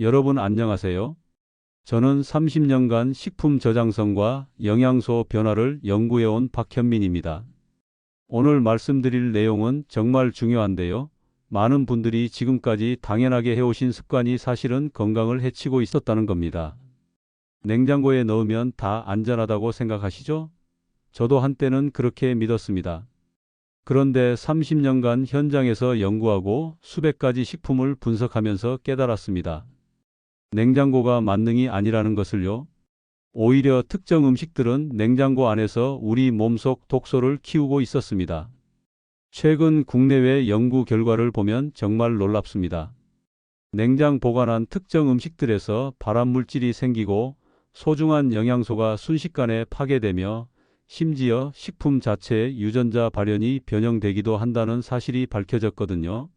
여러분 안녕하세요. 저는 30년간 식품 저장성과 영양소 변화를 연구해온 박현민입니다. 오늘 말씀드릴 내용은 정말 중요한데요. 많은 분들이 지금까지 당연하게 해오신 습관이 사실은 건강을 해치고 있었다는 겁니다. 냉장고에 넣으면 다 안전하다고 생각하시죠? 저도 한때는 그렇게 믿었습니다. 그런데 30년간 현장에서 연구하고 수백 가지 식품을 분석하면서 깨달았습니다. 냉장고가 만능이 아니라는 것을요. 오히려 특정 음식들은 냉장고 안에서 우리 몸속 독소를 키우고 있었습니다. 최근 국내외 연구 결과를 보면 정말 놀랍습니다. 냉장 보관한 특정 음식들에서 발암물질이 생기고 소중한 영양소가 순식간에 파괴되며 심지어 식품 자체의 유전자 발현이 변형되기도 한다는 사실이 밝혀졌거든요.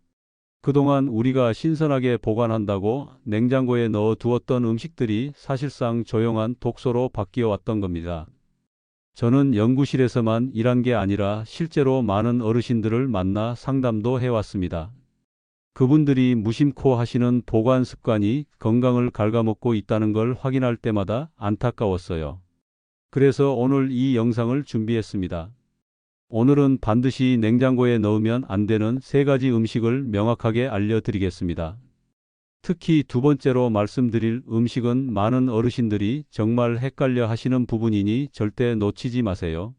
그동안 우리가 신선하게 보관한다고 냉장고에 넣어 두었던 음식들이 사실상 조용한 독소로 바뀌어 왔던 겁니다. 저는 연구실에서만 일한 게 아니라 실제로 많은 어르신들을 만나 상담도 해왔습니다. 그분들이 무심코 하시는 보관 습관이 건강을 갉아먹고 있다는 걸 확인할 때마다 안타까웠어요. 그래서 오늘 이 영상을 준비했습니다. 오늘은 반드시 냉장고에 넣으면 안 되는 3가지 음식을 명확하게 알려드리겠습니다. 특히 두 번째로 말씀드릴 음식은 많은 어르신들이 정말 헷갈려 하시는 부분이니 절대 놓치지 마세요.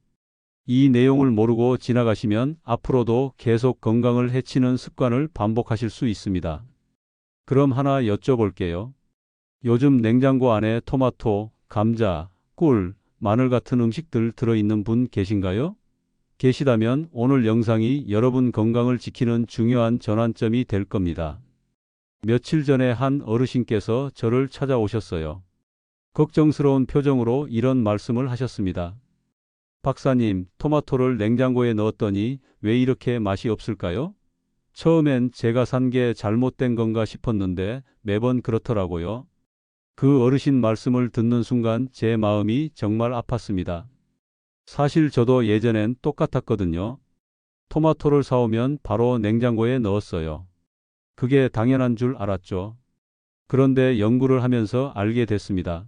이 내용을 모르고 지나가시면 앞으로도 계속 건강을 해치는 습관을 반복하실 수 있습니다. 그럼 하나 여쭤볼게요. 요즘 냉장고 안에 토마토, 감자, 꿀, 마늘 같은 음식들 들어있는 분 계신가요? 계시다면 오늘 영상이 여러분 건강을 지키는 중요한 전환점이 될 겁니다. 며칠 전에 한 어르신께서 저를 찾아오셨어요. 걱정스러운 표정으로 이런 말씀을 하셨습니다. 박사님, 토마토를 냉장고에 넣었더니 왜 이렇게 맛이 없을까요? 처음엔 제가 산 게 잘못된 건가 싶었는데 매번 그렇더라고요. 그 어르신 말씀을 듣는 순간 제 마음이 정말 아팠습니다. 사실 저도 예전엔 똑같았거든요. 토마토를 사오면 바로 냉장고에 넣었어요. 그게 당연한 줄 알았죠. 그런데 연구를 하면서 알게 됐습니다.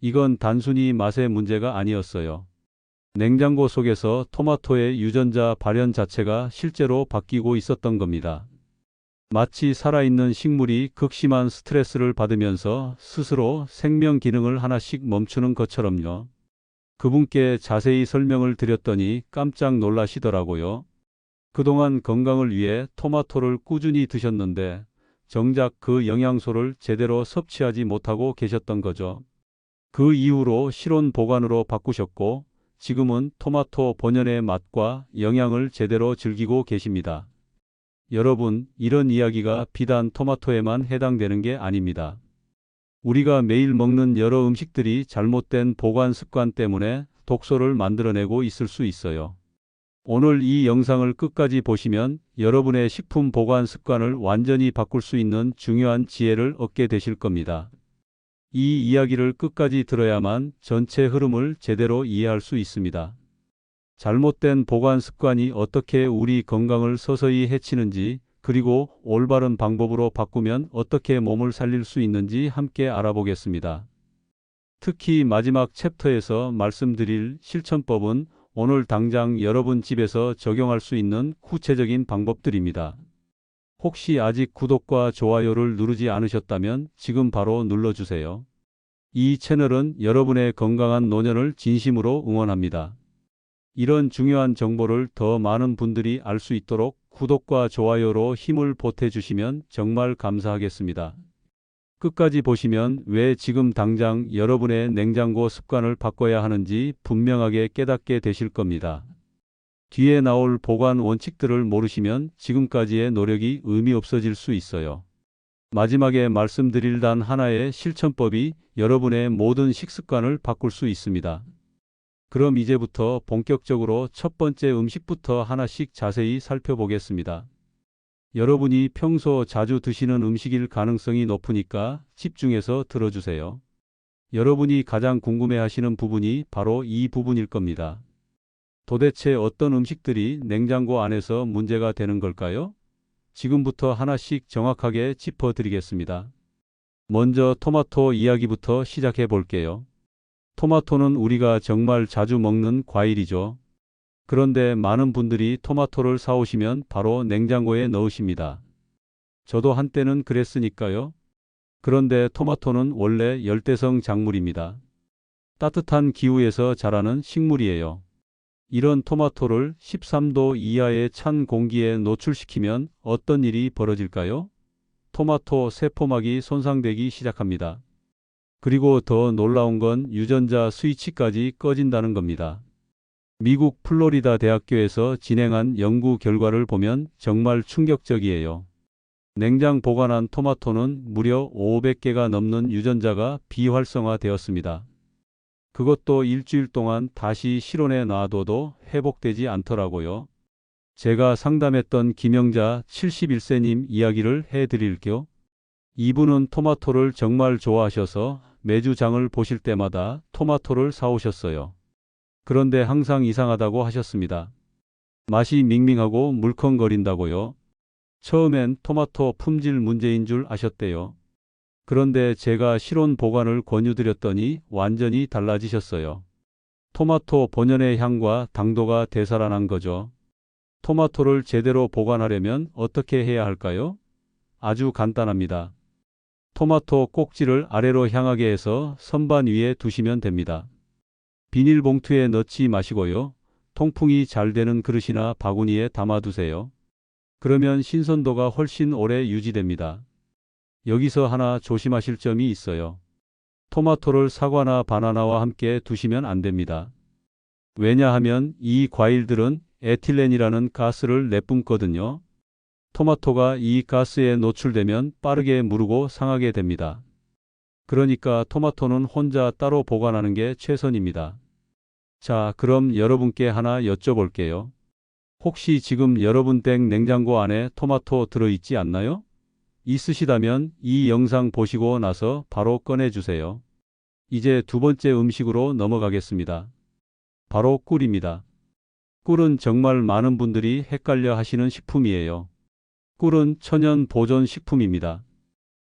이건 단순히 맛의 문제가 아니었어요. 냉장고 속에서 토마토의 유전자 발현 자체가 실제로 바뀌고 있었던 겁니다. 마치 살아있는 식물이 극심한 스트레스를 받으면서 스스로 생명 기능을 하나씩 멈추는 것처럼요. 그분께 자세히 설명을 드렸더니 깜짝 놀라시더라고요. 그동안 건강을 위해 토마토를 꾸준히 드셨는데 정작 그 영양소를 제대로 섭취하지 못하고 계셨던 거죠. 그 이후로 실온 보관으로 바꾸셨고 지금은 토마토 본연의 맛과 영양을 제대로 즐기고 계십니다. 여러분, 이런 이야기가 비단 토마토에만 해당되는 게 아닙니다. 우리가 매일 먹는 여러 음식들이 잘못된 보관 습관 때문에 독소를 만들어내고 있을 수 있어요. 오늘 이 영상을 끝까지 보시면 여러분의 식품 보관 습관을 완전히 바꿀 수 있는 중요한 지혜를 얻게 되실 겁니다. 이 이야기를 끝까지 들어야만 전체 흐름을 제대로 이해할 수 있습니다. 잘못된 보관 습관이 어떻게 우리 건강을 서서히 해치는지, 그리고 올바른 방법으로 바꾸면 어떻게 몸을 살릴 수 있는지 함께 알아보겠습니다. 특히 마지막 챕터에서 말씀드릴 실천법은 오늘 당장 여러분 집에서 적용할 수 있는 구체적인 방법들입니다. 혹시 아직 구독과 좋아요를 누르지 않으셨다면 지금 바로 눌러주세요. 이 채널은 여러분의 건강한 노년을 진심으로 응원합니다. 이런 중요한 정보를 더 많은 분들이 알 수 있도록 구독과 좋아요로 힘을 보태주시면 정말 감사하겠습니다. 끝까지 보시면 왜 지금 당장 여러분의 냉장고 습관을 바꿔야 하는지 분명하게 깨닫게 되실 겁니다. 뒤에 나올 보관 원칙들을 모르시면 지금까지의 노력이 의미 없어질 수 있어요. 마지막에 말씀드릴 단 하나의 실천법이 여러분의 모든 식습관을 바꿀 수 있습니다. 그럼 이제부터 본격적으로 첫 번째 음식부터 하나씩 자세히 살펴보겠습니다. 여러분이 평소 자주 드시는 음식일 가능성이 높으니까 집중해서 들어주세요. 여러분이 가장 궁금해하시는 부분이 바로 이 부분일 겁니다. 도대체 어떤 음식들이 냉장고 안에서 문제가 되는 걸까요? 지금부터 하나씩 정확하게 짚어드리겠습니다. 먼저 토마토 이야기부터 시작해 볼게요. 토마토는 우리가 정말 자주 먹는 과일이죠. 그런데 많은 분들이 토마토를 사오시면 바로 냉장고에 넣으십니다. 저도 한때는 그랬으니까요. 그런데 토마토는 원래 열대성 작물입니다. 따뜻한 기후에서 자라는 식물이에요. 이런 토마토를 13도 이하의 찬 공기에 노출시키면 어떤 일이 벌어질까요? 토마토 세포막이 손상되기 시작합니다. 그리고 더 놀라운 건 유전자 스위치까지 꺼진다는 겁니다. 미국 플로리다 대학교에서 진행한 연구 결과를 보면 정말 충격적이에요. 냉장 보관한 토마토는 무려 500개가 넘는 유전자가 비활성화되었습니다. 그것도 일주일 동안 다시 실온에 놔둬도 회복되지 않더라고요. 제가 상담했던 김영자 71세님 이야기를 해드릴게요. 이분은 토마토를 정말 좋아하셔서 매주 장을 보실 때마다 토마토를 사오셨어요. 그런데 항상 이상하다고 하셨습니다. 맛이 밍밍하고 물컹거린다고요. 처음엔 토마토 품질 문제인 줄 아셨대요. 그런데 제가 실온 보관을 권유드렸더니 완전히 달라지셨어요. 토마토 본연의 향과 당도가 되살아난 거죠. 토마토를 제대로 보관하려면 어떻게 해야 할까요? 아주 간단합니다. 토마토 꼭지를 아래로 향하게 해서 선반 위에 두시면 됩니다. 비닐봉투에 넣지 마시고요. 통풍이 잘 되는 그릇이나 바구니에 담아두세요. 그러면 신선도가 훨씬 오래 유지됩니다. 여기서 하나 조심하실 점이 있어요. 토마토를 사과나 바나나와 함께 두시면 안 됩니다. 왜냐하면 이 과일들은 에틸렌이라는 가스를 내뿜거든요. 토마토가 이 가스에 노출되면 빠르게 무르고 상하게 됩니다. 그러니까 토마토는 혼자 따로 보관하는 게 최선입니다. 자, 그럼 여러분께 하나 여쭤볼게요. 혹시 지금 여러분 댁 냉장고 안에 토마토 들어있지 않나요? 있으시다면 이 영상 보시고 나서 바로 꺼내주세요. 이제 두 번째 음식으로 넘어가겠습니다. 바로 꿀입니다. 꿀은 정말 많은 분들이 헷갈려 하시는 식품이에요. 꿀은 천연 보존 식품입니다.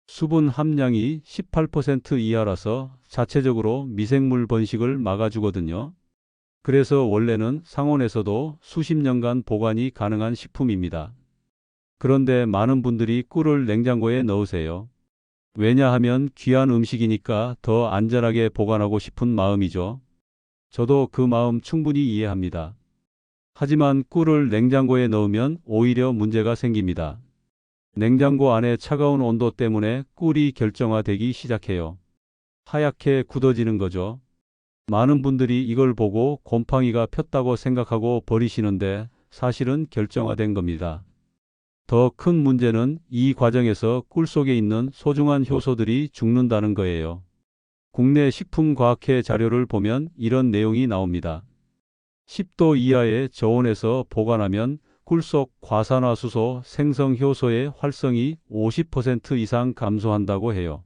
수분 함량이 18% 이하라서 자체적으로 미생물 번식을 막아주거든요. 그래서 원래는 상온에서도 수십 년간 보관이 가능한 식품입니다. 그런데 많은 분들이 꿀을 냉장고에 넣으세요. 왜냐하면 귀한 음식이니까 더 안전하게 보관하고 싶은 마음이죠. 저도 그 마음 충분히 이해합니다. 하지만 꿀을 냉장고에 넣으면 오히려 문제가 생깁니다. 냉장고 안의 차가운 온도 때문에 꿀이 결정화되기 시작해요. 하얗게 굳어지는 거죠. 많은 분들이 이걸 보고 곰팡이가 폈다고 생각하고 버리시는데 사실은 결정화된 겁니다. 더 큰 문제는 이 과정에서 꿀 속에 있는 소중한 효소들이 죽는다는 거예요. 국내 식품과학회 자료를 보면 이런 내용이 나옵니다. 10도 이하의 저온에서 보관하면 꿀 속 과산화수소 생성 효소의 활성이 50% 이상 감소한다고 해요.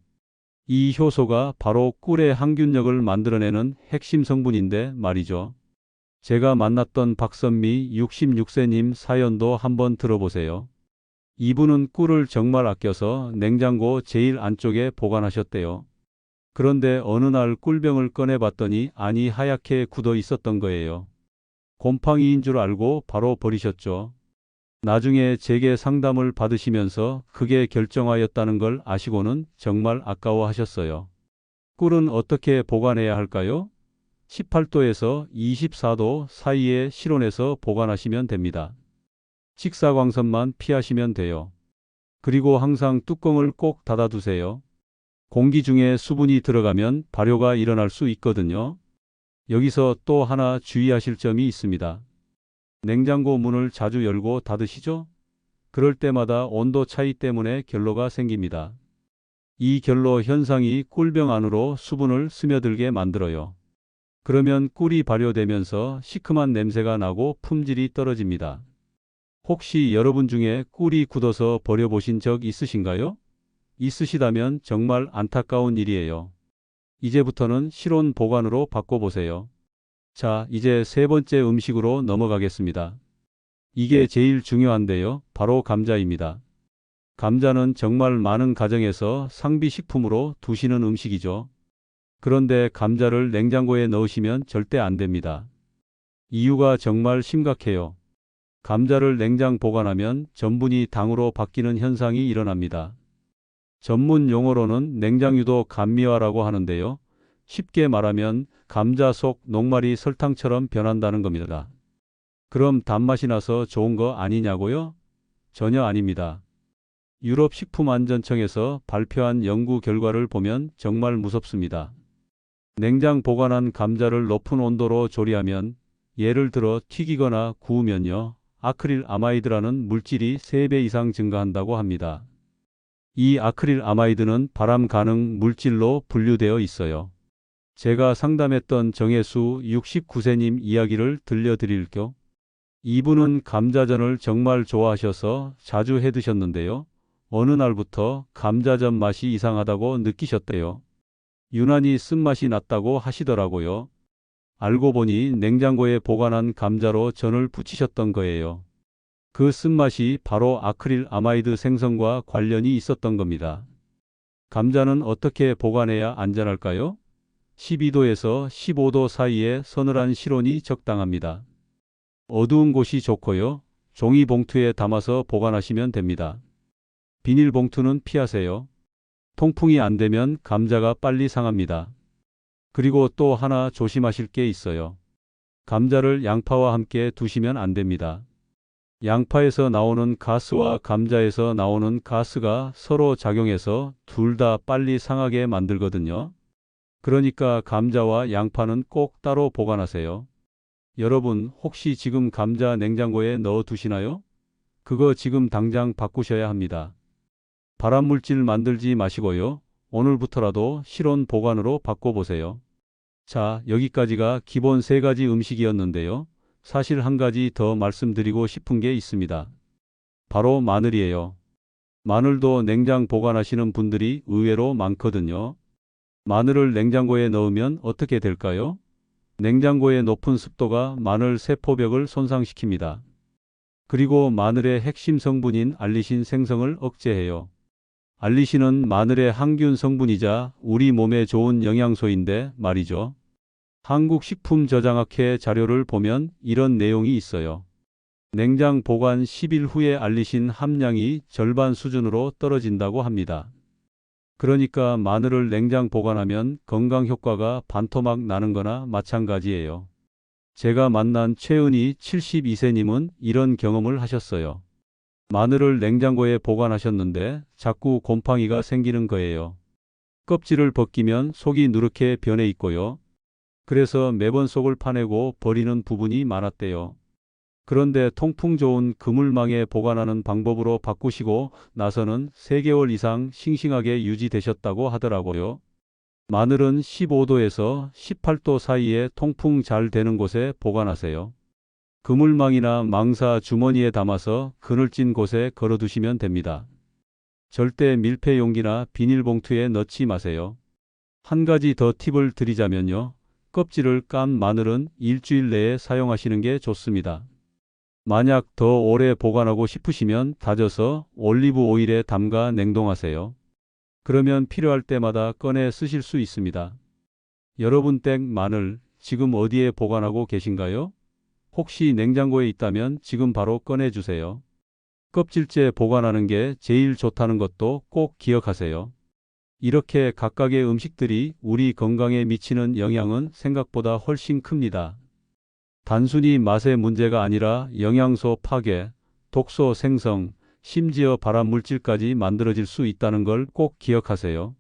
이 효소가 바로 꿀의 항균력을 만들어내는 핵심 성분인데 말이죠. 제가 만났던 박선미 66세님 사연도 한번 들어보세요. 이분은 꿀을 정말 아껴서 냉장고 제일 안쪽에 보관하셨대요. 그런데 어느 날 꿀병을 꺼내봤더니 안이 하얗게 굳어 있었던 거예요. 곰팡이인 줄 알고 바로 버리셨죠. 나중에 제게 상담을 받으시면서 그게 결정하였다는 걸 아시고는 정말 아까워하셨어요. 꿀은 어떻게 보관해야 할까요? 18도에서 24도 사이의 실온에서 보관하시면 됩니다. 직사광선만 피하시면 돼요. 그리고 항상 뚜껑을 꼭 닫아두세요. 공기 중에 수분이 들어가면 발효가 일어날 수 있거든요. 여기서 또 하나 주의하실 점이 있습니다. 냉장고 문을 자주 열고 닫으시죠? 그럴 때마다 온도 차이 때문에 결로가 생깁니다. 이 결로 현상이 꿀병 안으로 수분을 스며들게 만들어요. 그러면 꿀이 발효되면서 시큼한 냄새가 나고 품질이 떨어집니다. 혹시 여러분 중에 꿀이 굳어서 버려보신 적 있으신가요? 있으시다면 정말 안타까운 일이에요. 이제부터는 실온 보관으로 바꿔보세요. 자, 이제 세 번째 음식으로 넘어가겠습니다. 이게 제일 중요한데요. 바로 감자입니다. 감자는 정말 많은 가정에서 상비식품으로 두시는 음식이죠. 그런데 감자를 냉장고에 넣으시면 절대 안 됩니다. 이유가 정말 심각해요. 감자를 냉장 보관하면 전분이 당으로 바뀌는 현상이 일어납니다. 전문 용어로는 냉장유도 감미화라고 하는데요. 쉽게 말하면 감자 속 녹말이 설탕처럼 변한다는 겁니다. 그럼 단맛이 나서 좋은 거 아니냐고요? 전혀 아닙니다. 유럽 식품안전청에서 발표한 연구 결과를 보면 정말 무섭습니다. 냉장 보관한 감자를 높은 온도로 조리하면, 예를 들어 튀기거나 구우면요, 아크릴 아마이드라는 물질이 3배 이상 증가한다고 합니다. 이 아크릴 아마이드는 발암 가능 물질로 분류되어 있어요. 제가 상담했던 정혜수 69세님 이야기를 들려드릴게요. 이분은 감자전을 정말 좋아하셔서 자주 해 드셨는데요. 어느 날부터 감자전 맛이 이상하다고 느끼셨대요. 유난히 쓴맛이 났다고 하시더라고요. 알고 보니 냉장고에 보관한 감자로 전을 부치셨던 거예요. 그 쓴맛이 바로 아크릴 아마이드 생성과 관련이 있었던 겁니다. 감자는 어떻게 보관해야 안전할까요? 12도에서 15도 사이에 서늘한 실온이 적당합니다. 어두운 곳이 좋고요. 종이 봉투에 담아서 보관하시면 됩니다. 비닐봉투는 피하세요. 통풍이 안 되면 감자가 빨리 상합니다. 그리고 또 하나 조심하실 게 있어요. 감자를 양파와 함께 두시면 안 됩니다. 양파에서 나오는 가스와 감자에서 나오는 가스가 서로 작용해서 둘 다 빨리 상하게 만들거든요. 그러니까 감자와 양파는 꼭 따로 보관하세요. 여러분, 혹시 지금 감자 냉장고에 넣어 두시나요? 그거 지금 당장 바꾸셔야 합니다. 발암물질 만들지 마시고요. 오늘부터라도 실온 보관으로 바꿔보세요. 자, 여기까지가 기본 3가지 음식이었는데요. 사실 한 가지 더 말씀드리고 싶은 게 있습니다. 바로 마늘이에요. 마늘도 냉장 보관하시는 분들이 의외로 많거든요. 마늘을 냉장고에 넣으면 어떻게 될까요? 냉장고의 높은 습도가 마늘 세포벽을 손상시킵니다. 그리고 마늘의 핵심 성분인 알리신 생성을 억제해요. 알리신은 마늘의 항균 성분이자 우리 몸에 좋은 영양소인데 말이죠. 한국식품저장학회 자료를 보면 이런 내용이 있어요. 냉장 보관 10일 후에 알리신 함량이 절반 수준으로 떨어진다고 합니다. 그러니까 마늘을 냉장 보관하면 건강 효과가 반토막 나는 거나 마찬가지예요. 제가 만난 최은희 72세님은 이런 경험을 하셨어요. 마늘을 냉장고에 보관하셨는데 자꾸 곰팡이가 생기는 거예요. 껍질을 벗기면 속이 누렇게 변해 있고요. 그래서 매번 속을 파내고 버리는 부분이 많았대요. 그런데 통풍 좋은 그물망에 보관하는 방법으로 바꾸시고 나서는 3개월 이상 싱싱하게 유지되셨다고 하더라고요. 마늘은 15도에서 18도 사이에 통풍 잘 되는 곳에 보관하세요. 그물망이나 망사 주머니에 담아서 그늘진 곳에 걸어두시면 됩니다. 절대 밀폐 용기나 비닐봉투에 넣지 마세요. 한 가지 더 팁을 드리자면요. 껍질을 깐 마늘은 일주일 내에 사용하시는 게 좋습니다. 만약 더 오래 보관하고 싶으시면 다져서 올리브 오일에 담가 냉동하세요. 그러면 필요할 때마다 꺼내 쓰실 수 있습니다. 여러분 댁 마늘 지금 어디에 보관하고 계신가요? 혹시 냉장고에 있다면 지금 바로 꺼내 주세요. 껍질째 보관하는 게 제일 좋다는 것도 꼭 기억하세요. 이렇게 각각의 음식들이 우리 건강에 미치는 영향은 생각보다 훨씬 큽니다. 단순히 맛의 문제가 아니라 영양소 파괴, 독소 생성, 심지어 발암물질까지 만들어질 수 있다는 걸 꼭 기억하세요.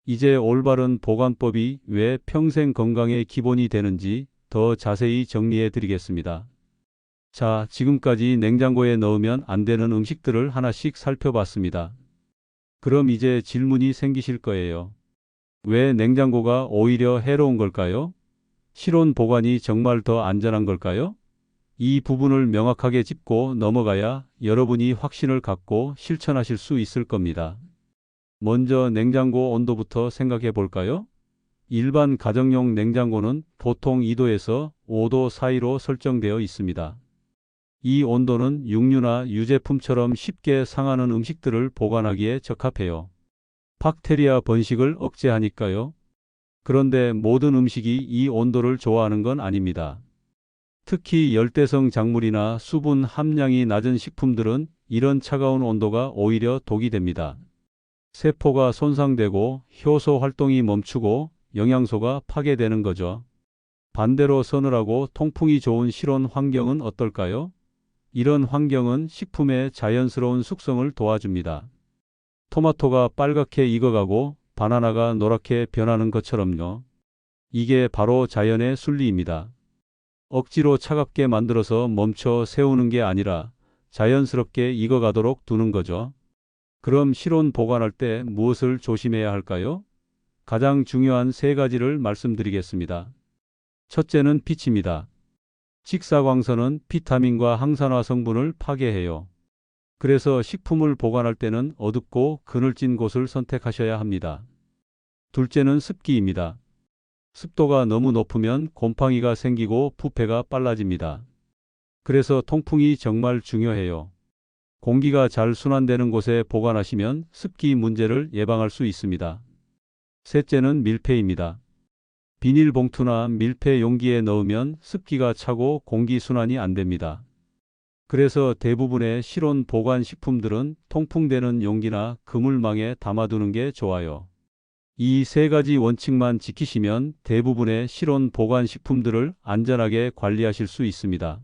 이제 올바른 보관법이 왜 평생 건강의 기본이 되는지 더 자세히 정리해 드리겠습니다. 자, 지금까지 냉장고에 넣으면 안 되는 음식들을 하나씩 살펴봤습니다. 그럼 이제 질문이 생기실 거예요. 왜 냉장고가 오히려 해로운 걸까요? 실온 보관이 정말 더 안전한 걸까요? 이 부분을 명확하게 짚고 넘어가야 여러분이 확신을 갖고 실천하실 수 있을 겁니다. 먼저 냉장고 온도부터 생각해 볼까요? 일반 가정용 냉장고는 보통 2도에서 5도 사이로 설정되어 있습니다. 이 온도는 육류나 유제품처럼 쉽게 상하는 음식들을 보관하기에 적합해요. 박테리아 번식을 억제하니까요. 그런데 모든 음식이 이 온도를 좋아하는 건 아닙니다. 특히 열대성 작물이나 수분 함량이 낮은 식품들은 이런 차가운 온도가 오히려 독이 됩니다. 세포가 손상되고 효소 활동이 멈추고 영양소가 파괴되는 거죠. 반대로 서늘하고 통풍이 좋은 실온 환경은 어떨까요? 이런 환경은 식품의 자연스러운 숙성을 도와줍니다. 토마토가 빨갛게 익어가고 바나나가 노랗게 변하는 것처럼요. 이게 바로 자연의 순리입니다. 억지로 차갑게 만들어서 멈춰 세우는 게 아니라 자연스럽게 익어가도록 두는 거죠. 그럼 실온 보관할 때 무엇을 조심해야 할까요? 가장 중요한 세 가지를 말씀드리겠습니다. 첫째는 빛입니다. 직사광선은 비타민과 항산화 성분을 파괴해요. 그래서 식품을 보관할 때는 어둡고 그늘진 곳을 선택하셔야 합니다. 둘째는 습기입니다. 습도가 너무 높으면 곰팡이가 생기고 부패가 빨라집니다. 그래서 통풍이 정말 중요해요. 공기가 잘 순환되는 곳에 보관하시면 습기 문제를 예방할 수 있습니다. 셋째는 밀폐입니다. 비닐봉투나 밀폐 용기에 넣으면 습기가 차고 공기 순환이 안 됩니다. 그래서 대부분의 실온 보관 식품들은 통풍되는 용기나 그물망에 담아두는 게 좋아요. 이 세 가지 원칙만 지키시면 대부분의 실온 보관 식품들을 안전하게 관리하실 수 있습니다.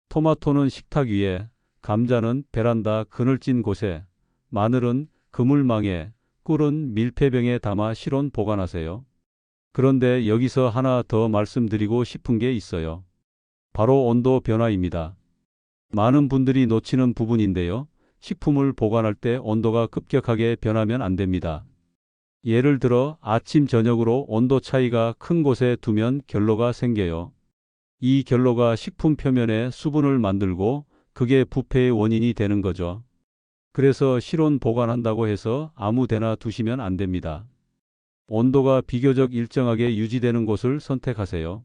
토마토는 식탁 위에, 감자는 베란다 그늘진 곳에, 마늘은 그물망에, 꿀은 밀폐병에 담아 실온 보관하세요. 그런데 여기서 하나 더 말씀드리고 싶은 게 있어요. 바로 온도 변화입니다. 많은 분들이 놓치는 부분인데요. 식품을 보관할 때 온도가 급격하게 변하면 안 됩니다. 예를 들어 아침 저녁으로 온도 차이가 큰 곳에 두면 결로가 생겨요. 이 결로가 식품 표면에 수분을 만들고 그게 부패의 원인이 되는 거죠. 그래서 실온 보관한다고 해서 아무 데나 두시면 안 됩니다. 온도가 비교적 일정하게 유지되는 곳을 선택하세요.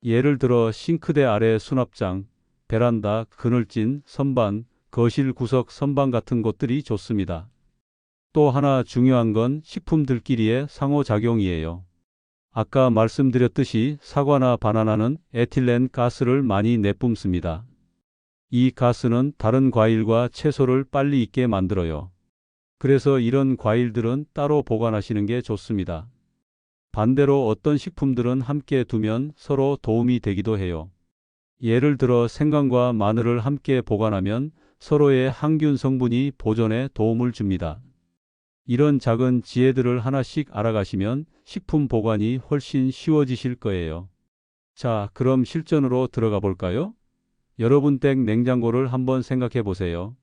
예를 들어 싱크대 아래 수납장, 베란다, 그늘진, 선반, 거실 구석 선반 같은 곳들이 좋습니다. 또 하나 중요한 건 식품들끼리의 상호작용이에요. 아까 말씀드렸듯이 사과나 바나나는 에틸렌 가스를 많이 내뿜습니다. 이 가스는 다른 과일과 채소를 빨리 익게 만들어요. 그래서 이런 과일들은 따로 보관하시는 게 좋습니다. 반대로 어떤 식품들은 함께 두면 서로 도움이 되기도 해요. 예를 들어 생강과 마늘을 함께 보관하면 서로의 항균 성분이 보존에 도움을 줍니다. 이런 작은 지혜들을 하나씩 알아가시면 식품 보관이 훨씬 쉬워지실 거예요. 자, 그럼 실전으로 들어가 볼까요? 여러분 댁 냉장고를 한번 생각해 보세요.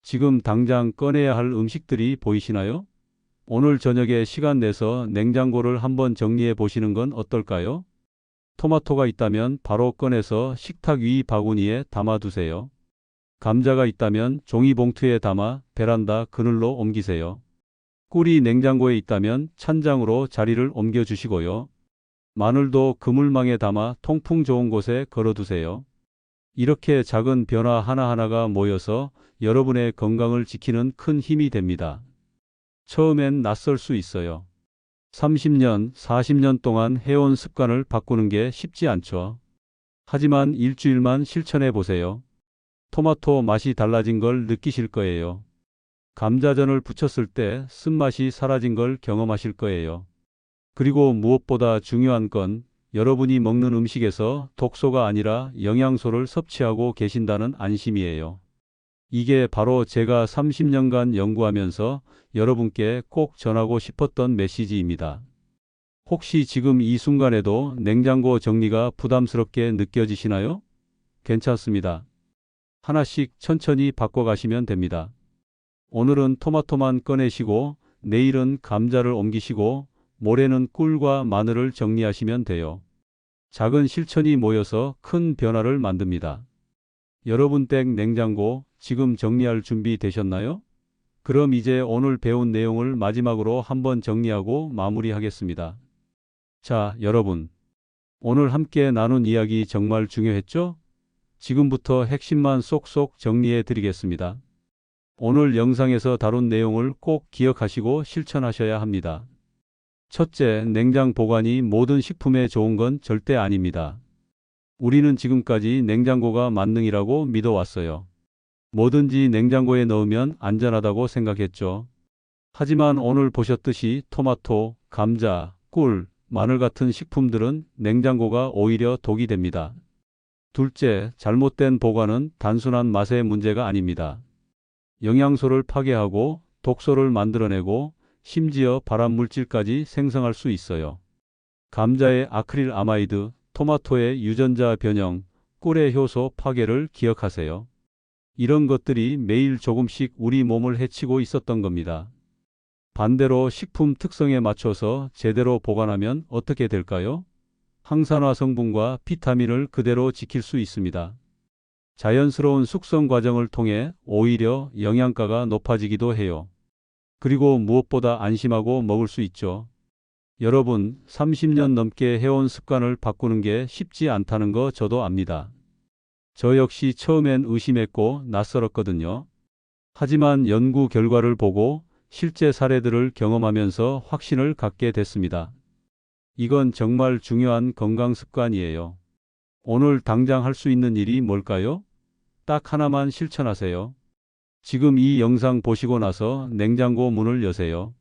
지금 당장 꺼내야 할 음식들이 보이시나요? 오늘 저녁에 시간 내서 냉장고를 한번 정리해 보시는 건 어떨까요? 토마토가 있다면 바로 꺼내서 식탁 위 바구니에 담아두세요. 감자가 있다면 종이봉투에 담아 베란다 그늘로 옮기세요. 꿀이 냉장고에 있다면 찬장으로 자리를 옮겨주시고요. 마늘도 그물망에 담아 통풍 좋은 곳에 걸어두세요. 이렇게 작은 변화 하나하나가 모여서 여러분의 건강을 지키는 큰 힘이 됩니다. 처음엔 낯설 수 있어요. 30년, 40년 동안 해온 습관을 바꾸는 게 쉽지 않죠. 하지만 일주일만 실천해 보세요. 토마토 맛이 달라진 걸 느끼실 거예요. 감자전을 부쳤을 때 쓴맛이 사라진 걸 경험하실 거예요. 그리고 무엇보다 중요한 건 여러분이 먹는 음식에서 독소가 아니라 영양소를 섭취하고 계신다는 안심이에요. 이게 바로 제가 30년간 연구하면서 여러분께 꼭 전하고 싶었던 메시지입니다. 혹시 지금 이 순간에도 냉장고 정리가 부담스럽게 느껴지시나요? 괜찮습니다. 하나씩 천천히 바꿔가시면 됩니다. 오늘은 토마토만 꺼내시고 내일은 감자를 옮기시고 모레는 꿀과 마늘을 정리하시면 돼요. 작은 실천이 모여서 큰 변화를 만듭니다. 여러분 댁 냉장고 지금 정리할 준비 되셨나요? 그럼 이제 오늘 배운 내용을 마지막으로 한번 정리하고 마무리하겠습니다. 자, 여러분. 오늘 함께 나눈 이야기 정말 중요했죠? 지금부터 핵심만 쏙쏙 정리해 드리겠습니다. 오늘 영상에서 다룬 내용을 꼭 기억하시고 실천하셔야 합니다. 첫째, 냉장 보관이 모든 식품에 좋은 건 절대 아닙니다. 우리는 지금까지 냉장고가 만능이라고 믿어왔어요. 뭐든지 냉장고에 넣으면 안전하다고 생각했죠. 하지만 오늘 보셨듯이 토마토, 감자, 꿀, 마늘 같은 식품들은 냉장고가 오히려 독이 됩니다. 둘째, 잘못된 보관은 단순한 맛의 문제가 아닙니다. 영양소를 파괴하고 독소를 만들어내고 심지어 발암물질까지 생성할 수 있어요. 감자의 아크릴 아마이드, 토마토의 유전자 변형, 꿀의 효소 파괴를 기억하세요. 이런 것들이 매일 조금씩 우리 몸을 해치고 있었던 겁니다. 반대로 식품 특성에 맞춰서 제대로 보관하면 어떻게 될까요? 항산화 성분과 비타민을 그대로 지킬 수 있습니다. 자연스러운 숙성 과정을 통해 오히려 영양가가 높아지기도 해요. 그리고 무엇보다 안심하고 먹을 수 있죠. 여러분, 30년 넘게 해온 습관을 바꾸는 게 쉽지 않다는 거 저도 압니다. 저 역시 처음엔 의심했고 낯설었거든요. 하지만 연구 결과를 보고 실제 사례들을 경험하면서 확신을 갖게 됐습니다. 이건 정말 중요한 건강 습관이에요. 오늘 당장 할 수 있는 일이 뭘까요? 딱 하나만 실천하세요. 지금 이 영상 보시고 나서 냉장고 문을 여세요.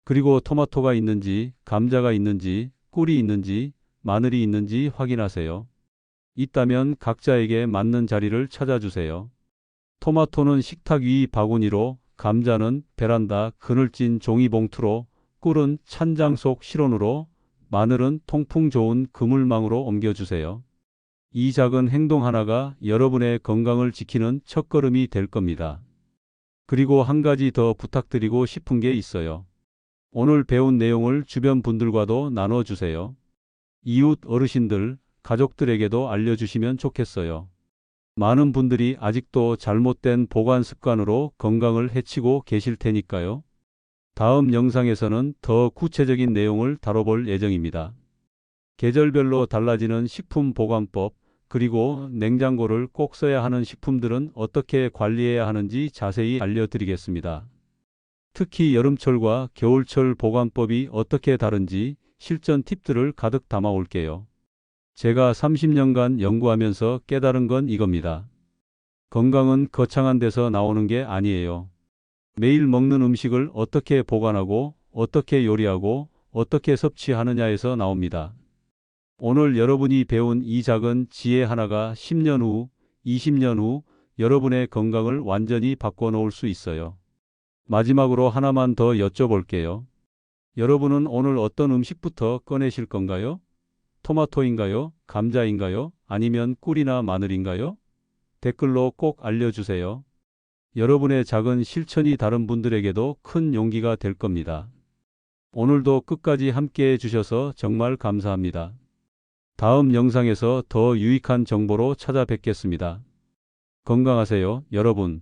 그리고 토마토가 있는지, 감자가 있는지, 꿀이 있는지, 마늘이 있는지 확인하세요. 있다면 각자에게 맞는 자리를 찾아주세요. 토마토는 식탁 위 바구니로, 감자는 베란다 그늘진 종이봉투로, 꿀은 찬장 속 실온으로, 마늘은 통풍 좋은 그물망으로 옮겨주세요. 이 작은 행동 하나가 여러분의 건강을 지키는 첫걸음이 될 겁니다. 그리고 한 가지 더 부탁드리고 싶은 게 있어요. 오늘 배운 내용을 주변 분들과도 나눠주세요. 이웃 어르신들, 가족들에게도 알려주시면 좋겠어요. 많은 분들이 아직도 잘못된 보관 습관으로 건강을 해치고 계실 테니까요. 다음 영상에서는 더 구체적인 내용을 다뤄볼 예정입니다. 계절별로 달라지는 식품 보관법, 그리고 냉장고를 꼭 써야 하는 식품들은 어떻게 관리해야 하는지 자세히 알려드리겠습니다. 특히 여름철과 겨울철 보관법이 어떻게 다른지 실전 팁들을 가득 담아 올게요. 제가 30년간 연구하면서 깨달은 건 이겁니다. 건강은 거창한 데서 나오는 게 아니에요. 매일 먹는 음식을 어떻게 보관하고, 어떻게 요리하고, 어떻게 섭취하느냐에서 나옵니다. 오늘 여러분이 배운 이 작은 지혜 하나가 10년 후, 20년 후 여러분의 건강을 완전히 바꿔놓을 수 있어요. 마지막으로 하나만 더 여쭤볼게요. 여러분은 오늘 어떤 음식부터 꺼내실 건가요? 토마토인가요? 감자인가요? 아니면 꿀이나 마늘인가요? 댓글로 꼭 알려주세요. 여러분의 작은 실천이 다른 분들에게도 큰 용기가 될 겁니다. 오늘도 끝까지 함께 해주셔서 정말 감사합니다. 다음 영상에서 더 유익한 정보로 찾아뵙겠습니다. 건강하세요, 여러분.